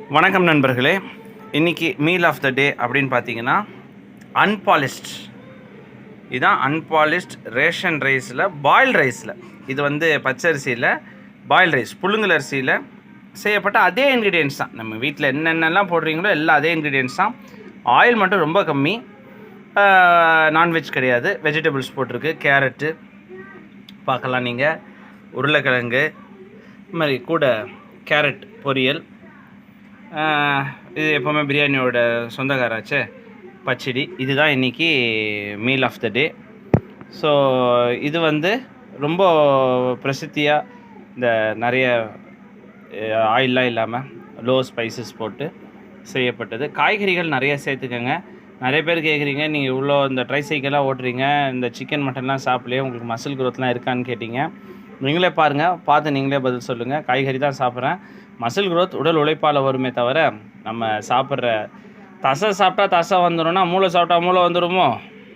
வணக்கம் நண்பர்களே. இன்றைக்கி மீல் ஆஃப் த டே அப்படின்னு பார்த்தீங்கன்னா அன்பாலிஷ்ட். இதுதான் அன்பாலிஷ்ட் ரேஷன் ரைஸில் பாயில் ரைஸில் இது வந்து பச்சரிசியில் பாயில் ரைஸ் புழுங்கல் அரிசியில் செய்யப்பட்ட அதே இன்க்ரீடியன்ஸ் தான். நம்ம வீட்டில் என்னென்னலாம் போடுறீங்களோ எல்லாம் அதே இன்க்ரீடியன்ஸ் தான். ஆயில் மட்டும் ரொம்ப கம்மி. நான்வெஜ் கிடையாது, வெஜிடபிள்ஸ் போட்டிருக்கு. கேரட்டு பார்க்கலாம் நீங்கள், உருளைக்கிழங்கு, இது மாதிரி கூட கேரட் பொரியல். இது எப்போவுமே பிரியாணியோட சொந்தக்காராச்சே பச்சடி. இதுதான் இன்றைக்கி meal of the day. So இது வந்து ரொம்ப பிரசித்தியாக இந்த நிறைய ஆயிலெலாம் இல்லாமல் லோ ஸ்பைசஸ் போட்டு செய்யப்பட்டது. காய்கறிகள் நிறைய சேர்த்துக்கங்க. நிறைய பேர் கேட்குறீங்க, நீங்கள் இவ்வளோ இந்த ட்ரைசைக்கெல்லாம் ஓட்டுறீங்க, இந்த சிக்கன் மட்டன்லாம் சாப்பிட்லையே, உங்களுக்கு மசில் க்ரோத்லாம் இருக்கான்னு கேட்டிங்க. நீங்களே பாருங்கள், பார்த்து நீங்களே பதில் சொல்லுங்கள். காய்கறி தான் சாப்பிட்றேன். மசில் க்ரோத் உடல் உழைப்பால் வருமே தவிர நம்ம சாப்பிட்ற தசை சாப்பிட்டா தசை வந்துடும்னா மூளை சாப்பிட்டா மூளை வந்துடுமோ?